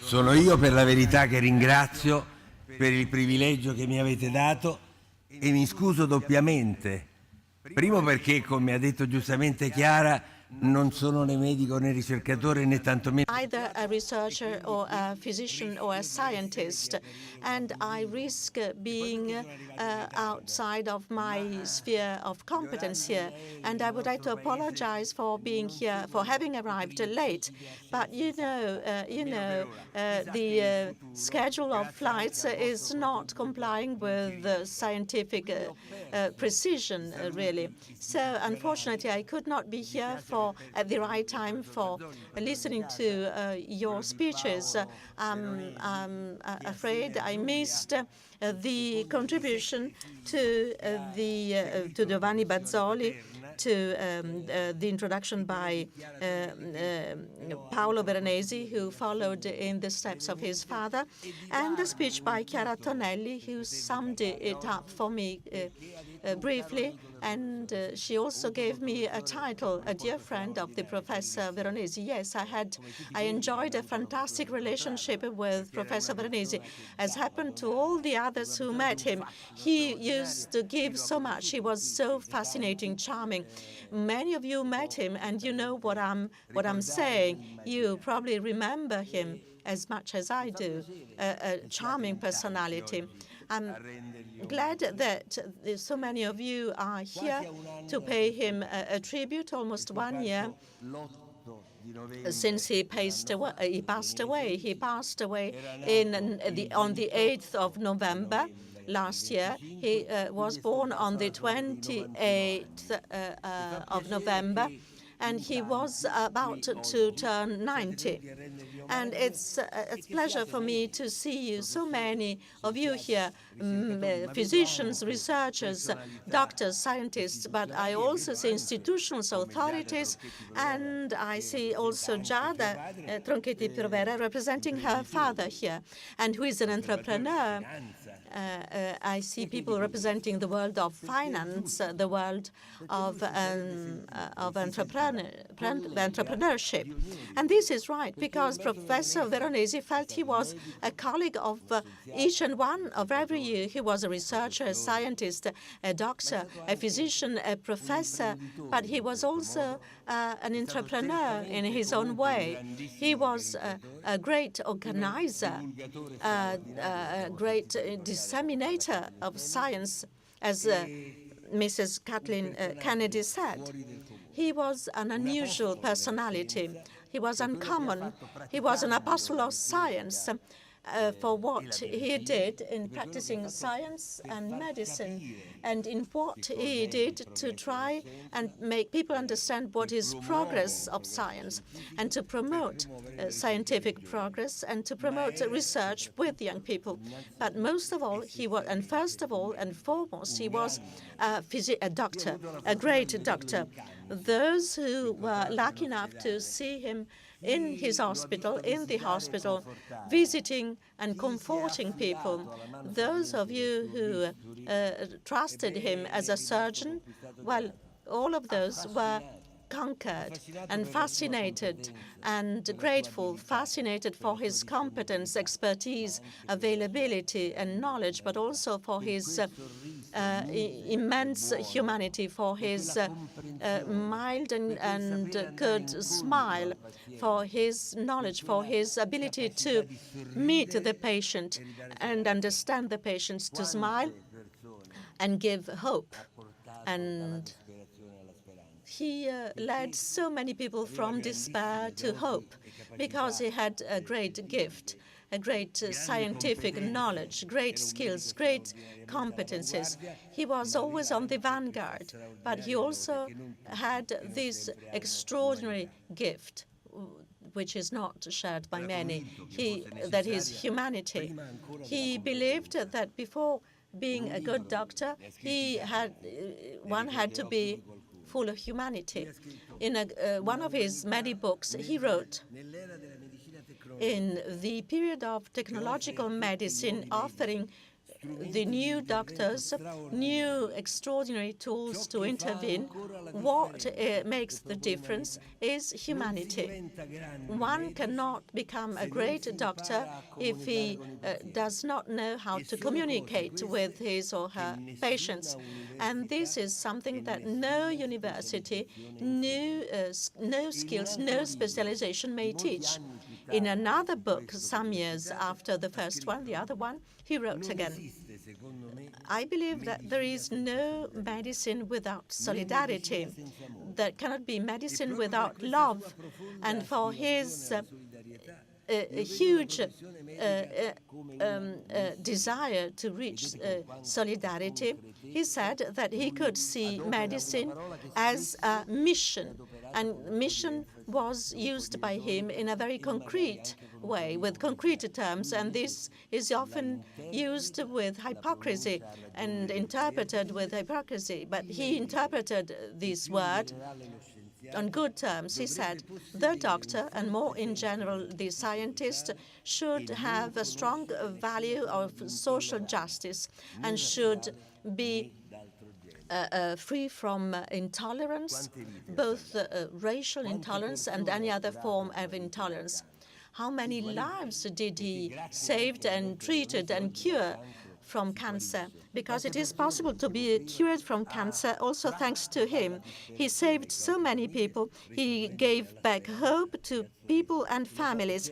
Sono io per la verità che ringrazio per il privilegio che mi avete dato e mi scuso doppiamente. Primo perché, come ha detto giustamente Chiara, non sono né medico né ricercatore né tantomeno either a researcher or a physician or a scientist, and I risk being outside of my sphere of competence here. And I would like to apologize for being here, for having arrived late. But the schedule of flights is not complying with scientific precision, really. So unfortunately, I could not be here at the right time for listening to your speeches. I'm afraid I missed the contribution to Giovanni Bazzoli, to the introduction by Paolo Veronesi, who followed in the steps of his father, and the speech by Chiara Tonelli, who summed it up for me briefly. And she also gave me a title, a dear friend of the Professor Veronesi. Yes, I enjoyed a fantastic relationship with Professor Veronesi. As happened to all the others who met him, he used to give so much. He was so fascinating, charming. Many of you met him, and you know what I'm saying. You probably remember him as much as I do. A charming personality. I'm glad that so many of you are here to pay him a tribute. Almost 1 year since he passed away. He passed away on the 8th of November last year. He was born on the 28th of November, and he was about to turn 90. And it's a pleasure for me to see you, so many of you here, physicians, researchers, doctors, scientists, but I also see institutional authorities, and I see also Giada Tronchetti Provera representing her father here, and who is an entrepreneur. I see people representing the world of finance, the world of entrepreneurship. And this is right, because Professor Veronesi felt he was a colleague of each and one of every year. He was a researcher, a scientist, a doctor, a physician, a professor, but he was also an entrepreneur in his own way. He was a great organizer, a great disseminator of science, as Mrs. Kathleen Kennedy said. He was an unusual personality. He was uncommon. He was an apostle of science for what he did in practicing science and medicine, and in what he did to try and make people understand what is progress of science, and to promote scientific progress, and to promote research with young people. But most of all, and first of all and foremost, he was a doctor, a great doctor. Those who were lucky enough to see him in the hospital, visiting and comforting people. Those of you who trusted him as a surgeon, well, all of those were conquered and fascinated and grateful, fascinated for his competence, expertise, availability, and knowledge, but also for his immense humanity, for his mild and good smile, for his knowledge, for his ability to meet the patient and understand the patient, to smile and give hope. And he led so many people from despair to hope, because he had a great gift, a great scientific knowledge, great skills, great competences. He was always on the vanguard, but he also had this extraordinary gift, which is not shared by many, that is humanity. He believed that before being a good doctor, one had to be full of humanity. In one of his many books, he wrote, in the period of technological medicine offering the new doctors, new extraordinary tools to intervene. What makes the difference is humanity. One cannot become a great doctor if he does not know how to communicate with his or her patients. And this is something that no university, no skills, no specialization may teach. In another book, some years after the first one, the other one, he wrote again, I believe that there is no medicine without solidarity. There cannot be medicine without love. And for his a huge desire to reach solidarity, he said that he could see medicine as a mission, and mission was used by him in a very concrete way, with concrete terms, and this is often used with hypocrisy and interpreted with hypocrisy. But he interpreted this word on good terms. He said, the doctor, and more in general, the scientist, should have a strong value of social justice and should be free from intolerance, both racial intolerance and any other form of intolerance. How many lives did he save and treated and cure from cancer? Because it is possible to be cured from cancer also thanks to him. He saved so many people. He gave back hope to people and families.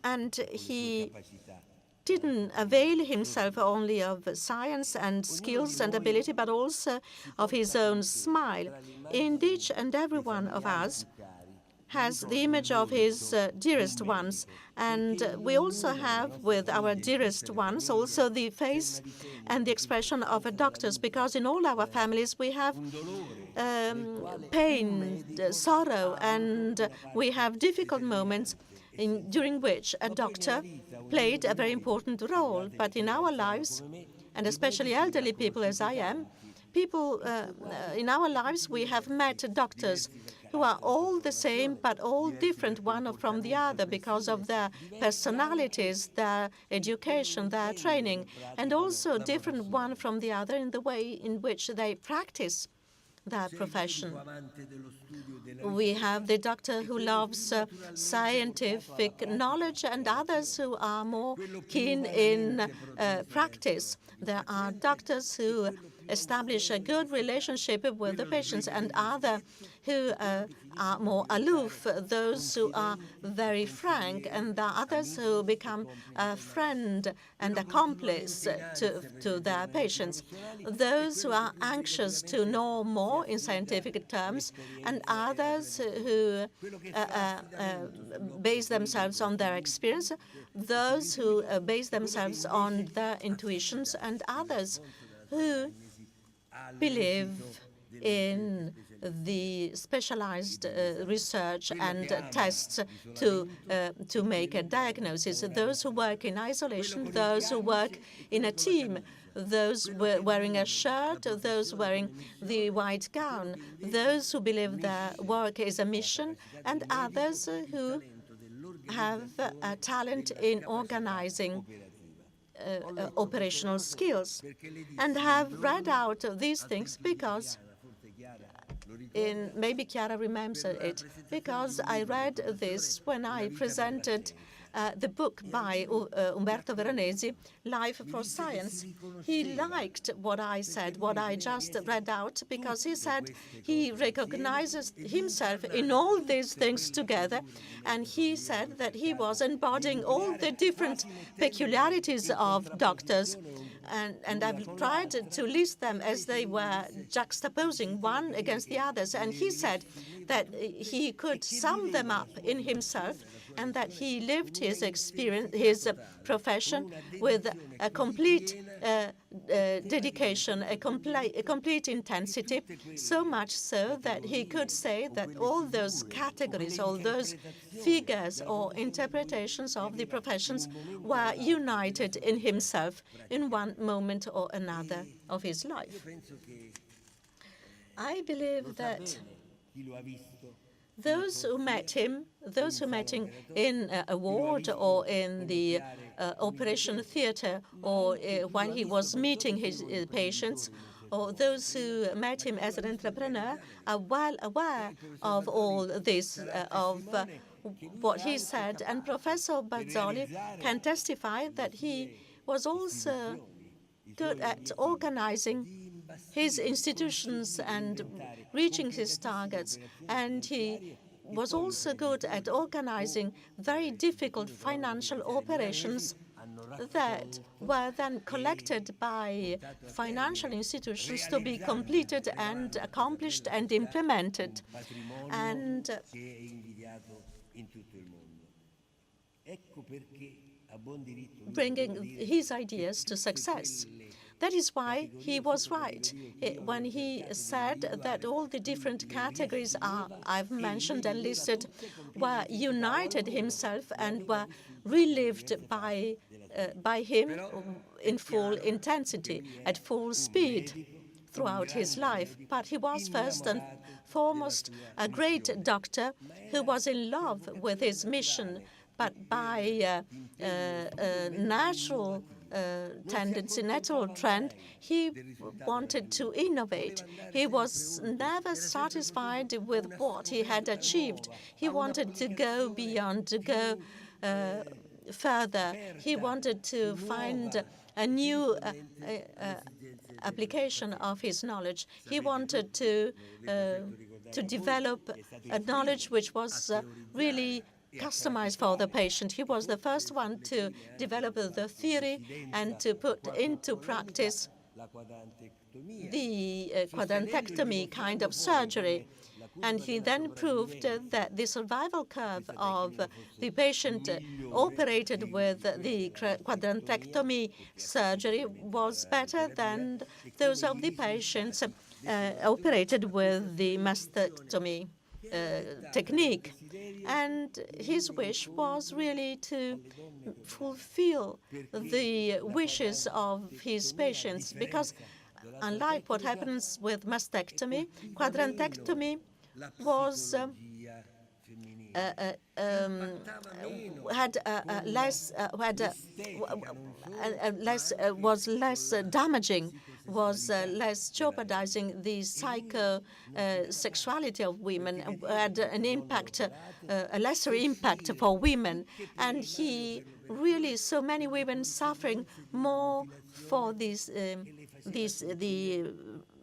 And he didn't avail himself only of science and skills and ability, but also of his own smile. In each and every one of us has the image of his dearest ones. And we also have with our dearest ones also the face and the expression of doctors, because in all our families we have pain, sorrow, and we have difficult moments during which a doctor played a very important role. But in our lives, and especially elderly people as I am, people in our lives, we have met doctors who are all the same but all different one from the other because of their personalities, their education, their training, and also different one from the other in the way in which they practice their profession. We have the doctor who loves scientific knowledge and others who are more keen in practice. There are doctors who establish a good relationship with the patients and others who are more aloof, those who are very frank, and there are others who become a friend and accomplice to their patients. Those who are anxious to know more in scientific terms, and others who base themselves on their experience, those who base themselves on their intuitions, and others who believe in the specialized research and tests to make a diagnosis. Those who work in isolation, those who work in a team, those wearing a shirt, those wearing the white gown, those who believe their work is a mission, and others who have a talent in organizing operational skills, and have read out these things because maybe Chiara remembers it, because I read this when I presented the book by Umberto Veronesi, Life for Science. He liked what I said, what I just read out, because he said he recognizes himself in all these things together, and he said that he was embodying all the different peculiarities of doctors. And I've tried to list them as they were juxtaposing one against the others. And he said that he could sum them up in himself, and that he lived his experience, his profession, with a complete dedication, a complete intensity, so much so that he could say that all those categories, all those figures or interpretations of the professions were united in himself in one moment or another of his life. I believe that those who met him in a ward or in the operation theater, or while he was meeting his patients, or those who met him as an entrepreneur, are well aware of all this, of what he said. And Professor Bazzoli can testify that he was also good at organizing his institutions and reaching his targets. And he was also good at organizing very difficult financial operations that were then collected by financial institutions to be completed and accomplished and implemented, and bringing his ideas to success. That is why he was right when he said that all the different categories I've mentioned and listed were united himself and were relived by him in full intensity, at full speed throughout his life. But he was first and foremost a great doctor who was in love with his mission, but by natural tendency, natural trend, he wanted to innovate. He was never satisfied with what he had achieved. He wanted to go beyond, to go further. He wanted to find a new application of his knowledge. He wanted to develop a knowledge which was really customized for the patient. He was the first one to develop the theory and to put into practice the quadrantectomy kind of surgery. And he then proved that the survival curve of the patient operated with the quadrantectomy surgery was better than those of the patients operated with the mastectomy technique. And his wish was really to fulfill the wishes of his patients, because unlike what happens with mastectomy, quadrantectomy was was less damaging, was less jeopardizing the sexuality of women, had an impact, a lesser impact for women. And he really saw many women suffering more for the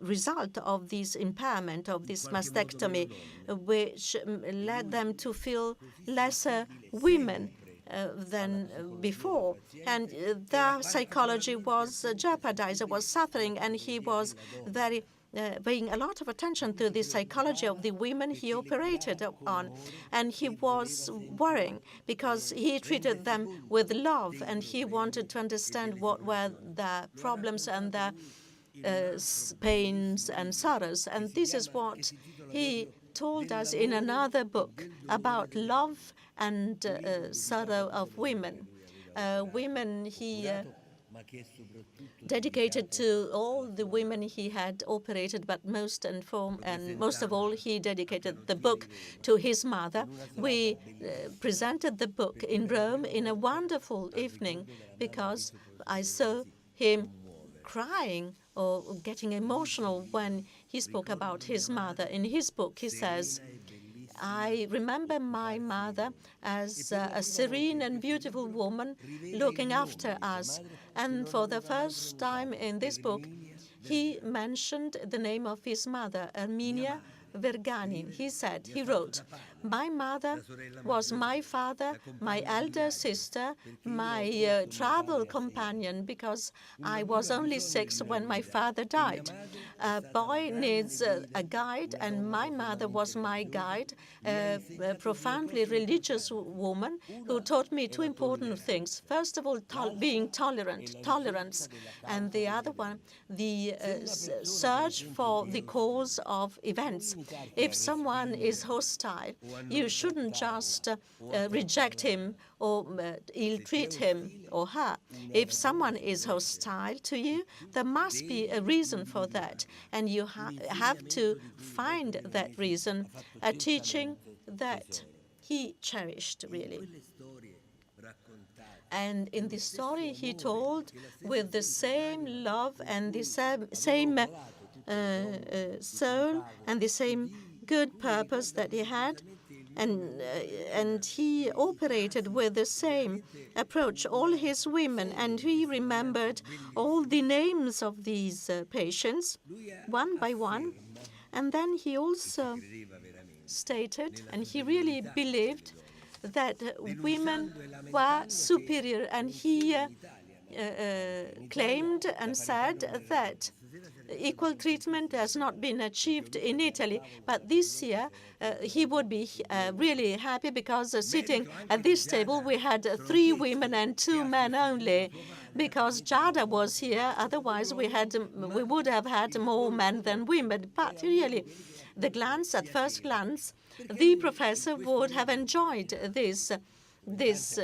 result of this impairment, of this mastectomy, which led them to feel lesser women than before. And their psychology was jeopardized, was suffering, and he was paying a lot of attention to the psychology of the women he operated on. And he was worrying because he treated them with love, and he wanted to understand what were their problems and their pains and sorrows. And this is what he told us in another book about love and sorrow of women. Women he dedicated to all the women he had operated, but most of all, he dedicated the book to his mother. We presented the book in Rome in a wonderful evening, because I saw him crying or getting emotional when he spoke about his mother. In his book, he says, "I remember my mother as a serene and beautiful woman looking after us." And for the first time in this book, he mentioned the name of his mother, Erminia Vergani. He wrote, "My mother was my father, my elder sister, my travel companion, because I was only 6 when my father died. A boy needs a guide, and my mother was my guide, a profoundly religious woman who taught me 2 important things. First of all, being tolerance, and the other one, the search for the cause of events. If someone is hostile, you shouldn't just reject him or ill-treat him or her. If someone is hostile to you, there must be a reason for that, and you have to find that reason." A teaching that he cherished, really. And in this story he told with the same love and the same soul and the same good purpose that he had, and he operated with the same approach, all his women, and he remembered all the names of these patients one by one. And then he also stated, and he really believed, that women were superior, and he claimed and said that equal treatment has not been achieved in Italy. But this year he would be really happy, because sitting at this table we had 3 women and 2 men only, because Giada was here. Otherwise we would have had more men than women. But really, at first glance, the professor would have enjoyed this this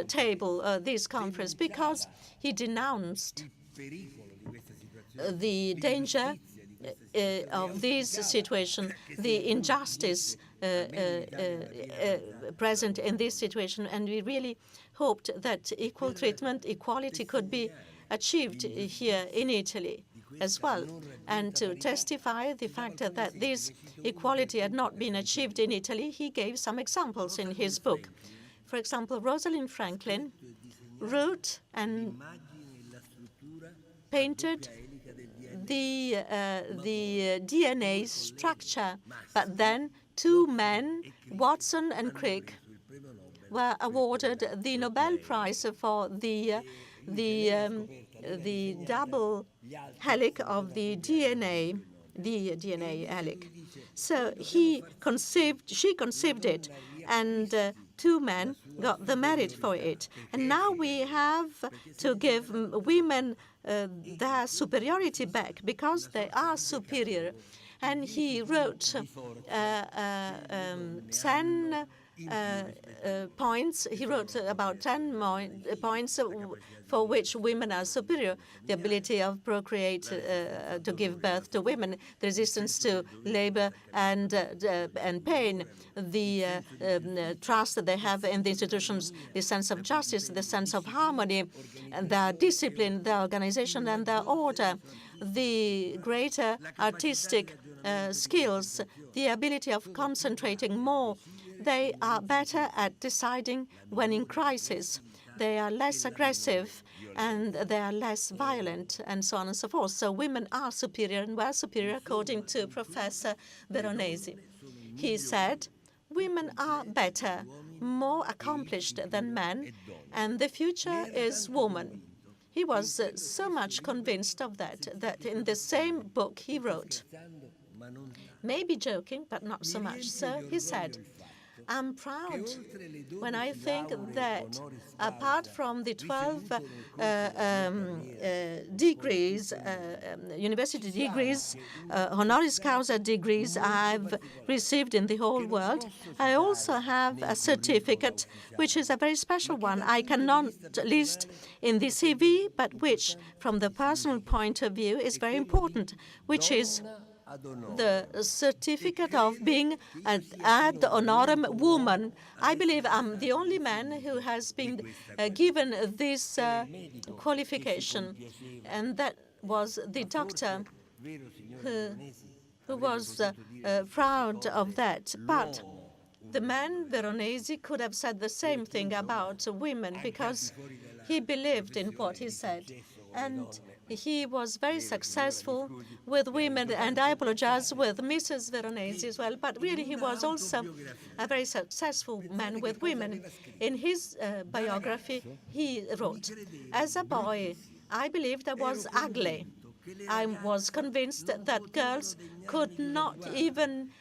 conference, because he denounced the danger of this situation, the injustice present in this situation, and we really hoped that equal treatment, equality could be achieved here in Italy as well. And to testify the fact that this equality had not been achieved in Italy, he gave some examples in his book. For example, Rosalind Franklin wrote and painted the DNA structure, but then 2 men, Watson and Crick, were awarded the Nobel Prize for the double helix of the DNA, helix. So she conceived it, and 2 men got the merit for it. And now we have to give women their superiority back, because they are superior. And he wrote 10 points. He wrote about 10 points for which women are superior: the ability of procreate, to give birth to women, the resistance to labor and pain, the trust that they have in the institutions, the sense of justice, the sense of harmony, and their discipline, their organization, and their order, the greater artistic skills, the ability of concentrating more. They are better at deciding when in crisis. They are less aggressive, and they are less violent, and so on and so forth. So women are superior, and were superior according to Professor Veronesi. He said women are better, more accomplished than men, and the future is woman. He was so much convinced of that in the same book he wrote, maybe joking, but not so much. So he said, I'm proud when I think that apart from the 12 degrees, university degrees, honoris causa degrees I've received in the whole world, I also have a certificate, which is a very special one. I cannot list in the CV, but which, from the personal point of view, is very important, which is the certificate of being an ad honorem woman. I believe I'm the only man who has been given this qualification, and that was the doctor who was proud of that. But the man Veronesi could have said the same thing about women, because he believed in what he said. And he was very successful with women, and I apologize, with Mrs. Veronesi as well, but really he was also a very successful man with women. In his biography, he wrote, as a boy, I believed I was ugly. I was convinced that girls could not even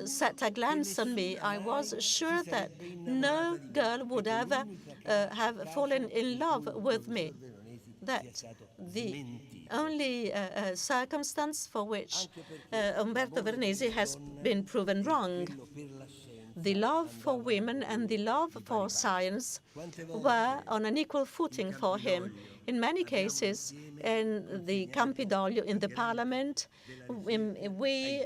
set a glance on me. I was sure that no girl would ever have fallen in love with me. That the only circumstance for which Umberto Veronesi has been proven wrong. the love for women and the love for science were on an equal footing for him. In many cases, in the Campidoglio, in the Parliament, we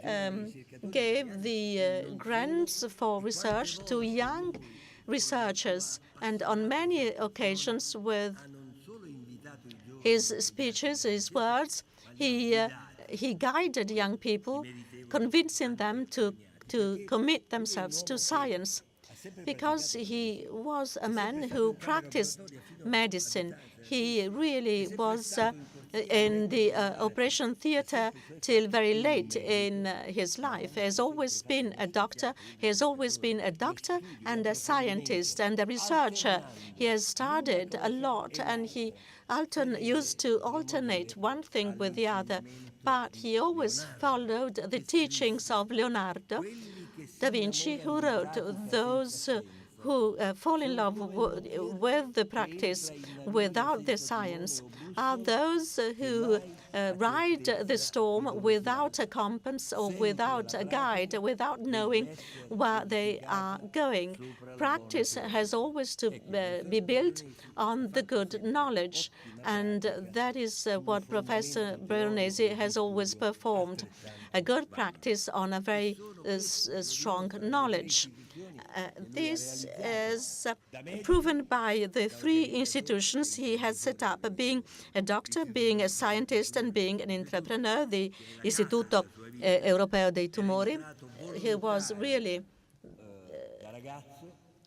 gave the grants for research to young researchers, and on many occasions with his speeches, his words, he guided young people, convincing them to commit themselves to science, because he was a man who practiced medicine. He really was in the operation theater till very late in his life. He has always been a doctor. He has always been a doctor and a scientist and a researcher. He has studied a lot, and he used to alternate one thing with the other. But he always followed the teachings of Leonardo da Vinci, who wrote, those who fall in love with the practice without the science are those who ride the storm without a compass or without a guide, without knowing where they are going. Practice has always to be built on the good knowledge, and that is what Professor Veronesi has always performed, a good practice on a very strong knowledge. This is proven by the three institutions he has set up, being a doctor, being a scientist, and being an entrepreneur, the Istituto Europeo dei Tumori. He was really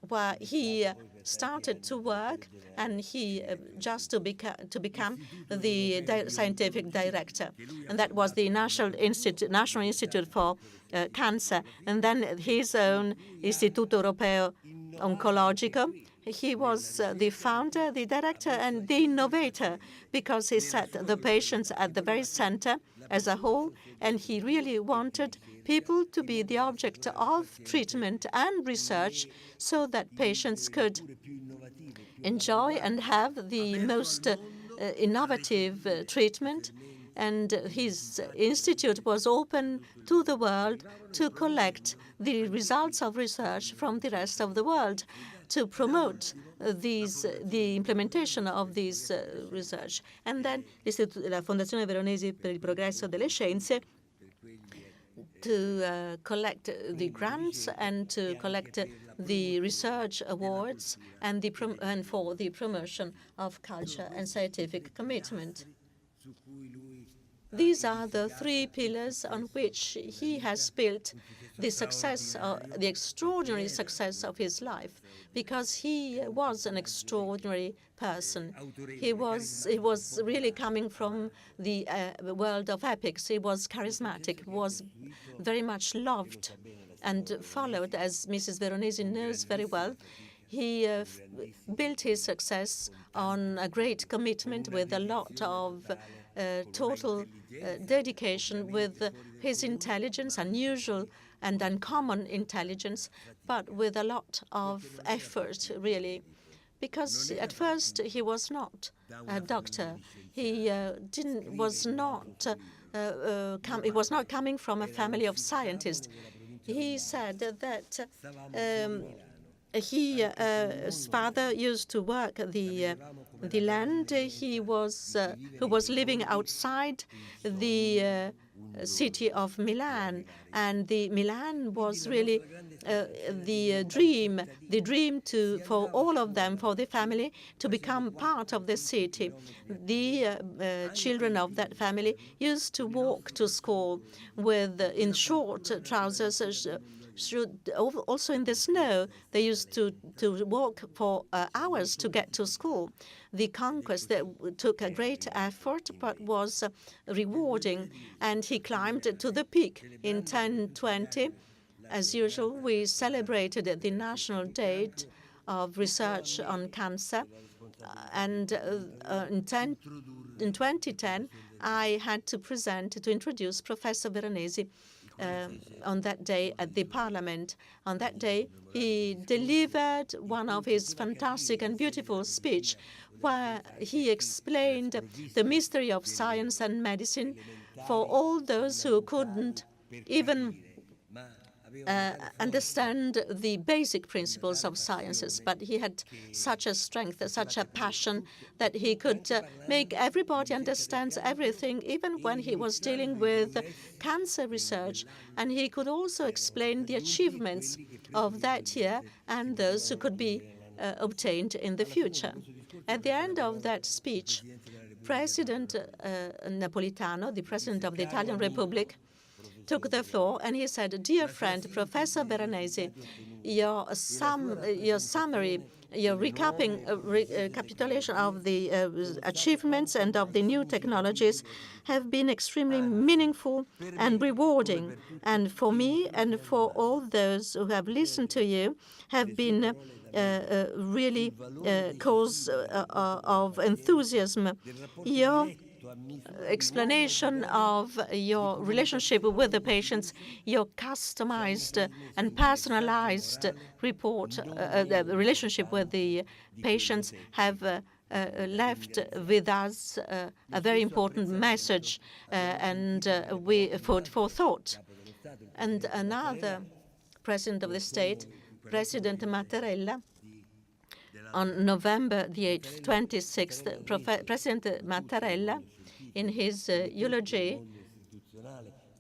where he started to work, and he just to become the scientific director, and that was the National Institute for Cancer, and then his own Istituto Europeo Oncologico. He was the founder, the director, and the innovator, because he set the patients at the very center as a whole, and he really wanted people to be the object of treatment and research so that patients could enjoy and have the most innovative treatment. And his institute was open to the world to collect the results of research from the rest of the world, to promote the implementation of this research. And then la Fondazione Veronesi per il Progresso delle Scienze, to collect the grants and to collect the research awards and for the promotion of culture and scientific commitment. These are the three pillars on which he has built the success, the extraordinary success of his life, because he was an extraordinary person. He was really coming from the world of epics. He was charismatic, was very much loved and followed, as Mrs. Veronesi knows very well. He built his success on a great commitment with a lot of total dedication, with his intelligence, unusual and uncommon intelligence, but with a lot of effort, really. Because at first he was not a doctor. He was not coming from a family of scientists. He said that his father used to work the land. He was who was living outside the city of Milan, and the Milan was really the dream for all of them, for the family, to become part of the city. The children of that family used to walk to school in short trousers. Also in the snow, they used to walk for hours to get to school. The conquest that took a great effort, but was rewarding, and he climbed to the peak in 1020. As usual, we celebrated the National Day of Research on Cancer, and in 2010, I had to introduce Professor Veronesi on that day at the Parliament. On that day, he delivered one of his fantastic and beautiful speech, where he explained the mystery of science and medicine for all those who couldn't even understand the basic principles of sciences, but he had such a strength, such a passion that he could make everybody understand everything, even when he was dealing with cancer research. And he could also explain the achievements of that year and those who could be obtained in the future. At the end of that speech, President Napolitano, the President of the Italian Republic, took the floor and he said, "Dear friend, Professor Veronesi, your summary, your recapitulation of the achievements and of the new technologies have been extremely meaningful and rewarding. And for me and for all those who have listened to you have been really cause of enthusiasm. Your explanation of your relationship with the patients, your customized and personalized report, the relationship with the patients have left with us a very important message and food for thought." And another president of the state, President Mattarella, on November the 8th, 26th, President Mattarella, in his eulogy,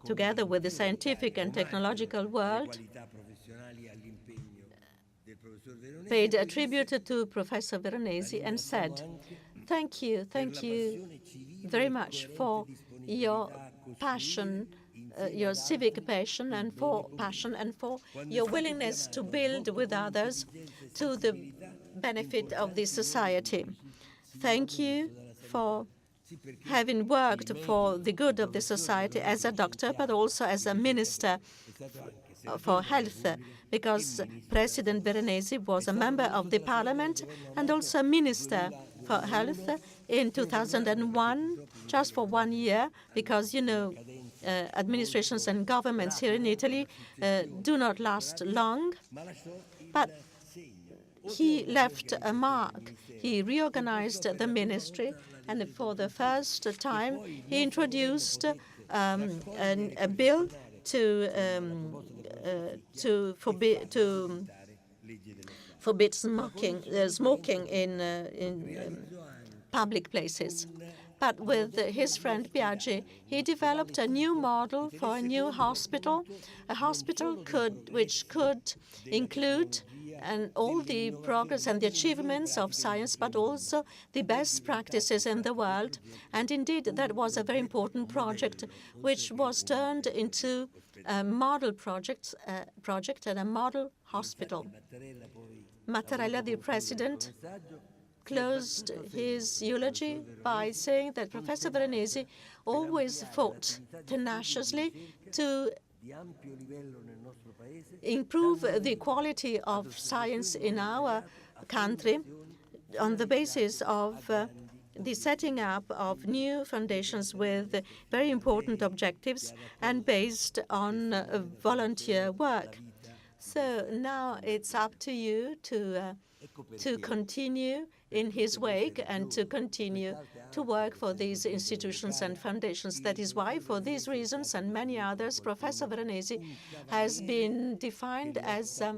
together with the scientific and technological world, paid a tribute to Professor Veronesi and said, thank you very much for your passion, your civic passion and for your willingness to build with others to the benefit of the society. Thank you for having worked for the good of the society as a doctor, but also as a minister for health, because President Veronesi was a member of the parliament and also a minister for health in 2001, just for 1 year, because, administrations and governments here in Italy do not last long. But he left a mark. He reorganized the ministry, and for the first time, he introduced a bill to forbid smoking in public places. But with his friend Biaggi, he developed a new model for a new hospital, a hospital which could include all the progress and the achievements of science, but also the best practices in the world. And indeed, that was a very important project, which was turned into a model project and a model hospital. Mattarella, the president, closed his eulogy by saying that Professor Veronesi always fought tenaciously to improve the quality of science in our country on the basis of the setting up of new foundations with very important objectives and based on volunteer work. So now it's up to you to continue in his wake and to continue to work for these institutions and foundations. That is why, for these reasons and many others, Professor Veronesi has been defined as a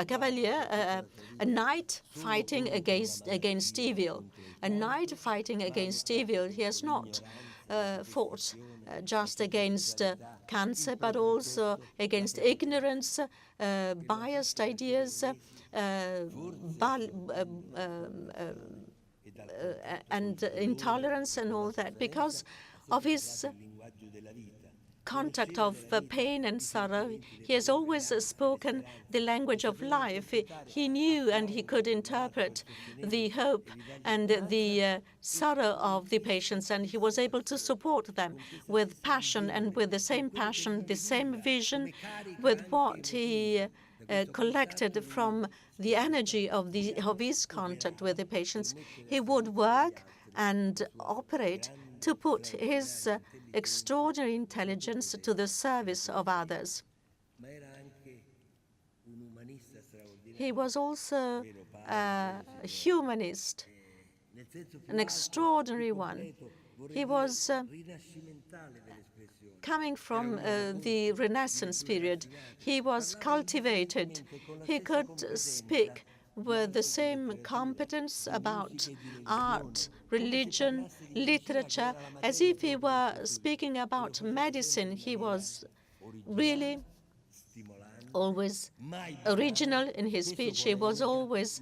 cavalier, a knight fighting against evil. A knight fighting against evil. He has not fought just against cancer, but also against ignorance, biased ideas, and intolerance and all that, because of his contact of pain and sorrow. He has always spoken the language of life. He knew and he could interpret the hope and the sorrow of the patients, and he was able to support them with passion and with the same passion, the same vision, with what he collected from the energy of his contact with the patients. He would work and operate to put his extraordinary intelligence to the service of others. He was also a humanist, an extraordinary one, He was coming from the Renaissance period. He was cultivated. He could speak with the same competence about art, religion, literature, as if he were speaking about medicine. He was really always original in his speech. He was always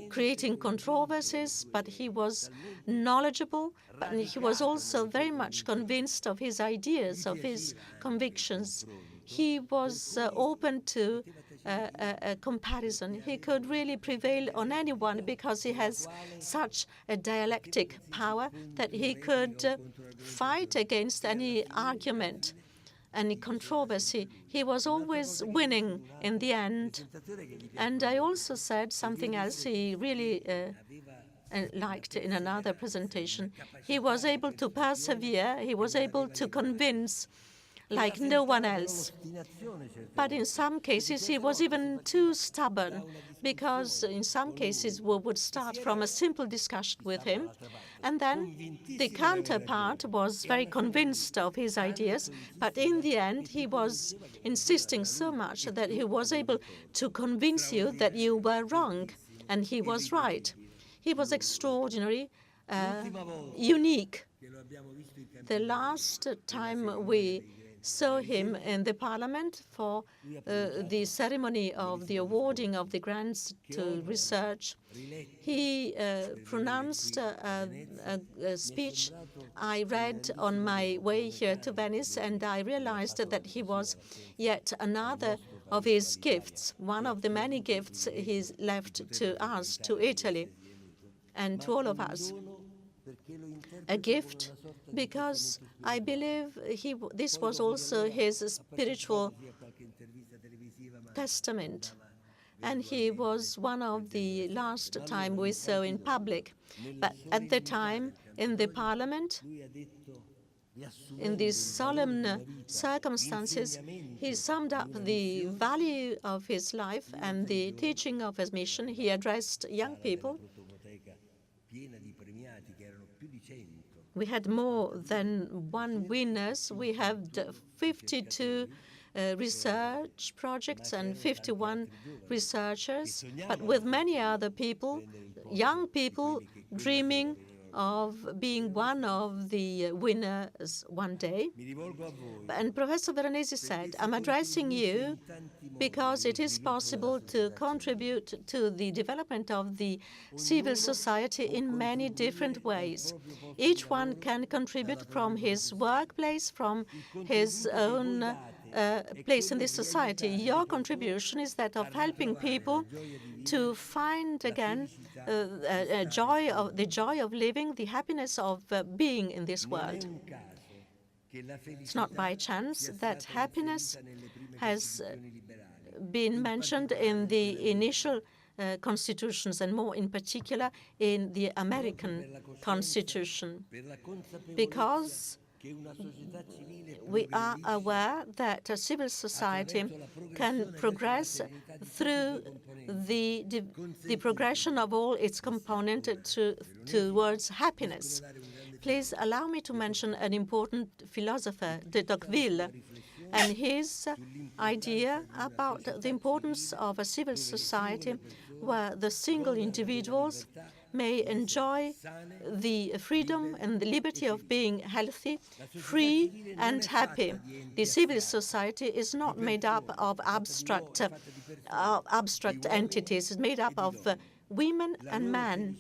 creating controversies, but he was knowledgeable, but he was also very much convinced of his ideas, of his convictions. He was open to a comparison. He could really prevail on anyone because he has such a dialectic power that he could fight against any argument, any controversy. He was always winning in the end. And I also said something else he really liked in another presentation. He was able to persevere. He was able to convince like no one else. But in some cases, he was even too stubborn, because in some cases, we would start from a simple discussion with him, and then the counterpart was very convinced of his ideas, but in the end, he was insisting so much that he was able to convince you that you were wrong, and he was right. He was extraordinary, unique. The last time we saw him in the parliament for the ceremony of the awarding of the grants to research, he pronounced a speech I read on my way here to Venice, and I realized that he was yet another of his gifts, one of the many gifts he's left to us, to Italy, and to all of us. A gift because I believe this was also his spiritual testament, and he was one of the last time we saw in public. But at the time, in the parliament, in these solemn circumstances, he summed up the value of his life and the teaching of his mission. He addressed young people. We had more than one winners. We had 52 research projects and 51 researchers, but with many other people, young people dreaming of being one of the winners one day. And Professor Veronesi said, I'm addressing you because it is possible to contribute to the development of the civil society in many different ways. Each one can contribute from his workplace, from his own place in this society. Your contribution is that of helping people to find again the joy of living, the happiness of being in this world. It's not by chance that happiness has been mentioned in the initial constitutions, and more in particular in the American Constitution, because we are aware that a civil society can progress through the progression of all its components towards happiness. Please allow me to mention an important philosopher, de Tocqueville, and his idea about the importance of a civil society where the single individuals may enjoy the freedom and the liberty of being healthy, free, and happy. The civil society is not made up of abstract entities. It's made up of women and men.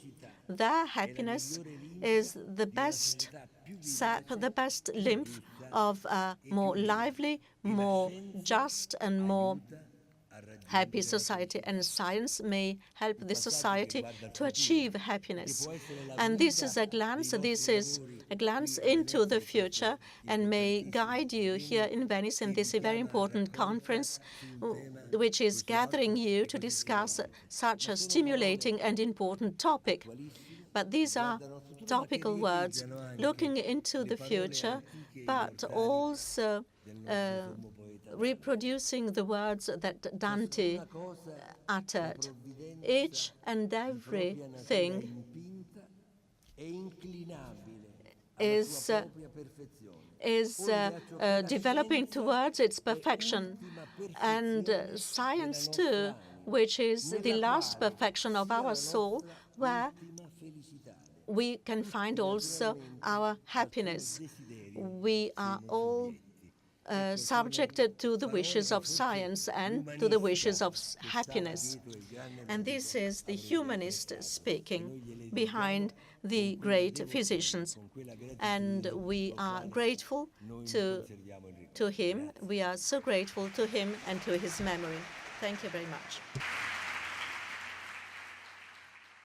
Their happiness is the best sap, the best lymph of a more lively, more just, and more happy society, and science may help the society to achieve happiness. And this is a glance into the future, and may guide you here in Venice in this very important conference, which is gathering you to discuss such a stimulating and important topic. But these are topical words, looking into the future, but also reproducing the words that Dante uttered. Each and everything is developing towards its perfection. And science, too, which is the last perfection of our soul, where we can find also our happiness. We are all subjected to the wishes of science and to the wishes of happiness. And this is the humanist speaking behind the great physicians. And we are grateful to him. We are so grateful to him and to his memory. Thank you very much.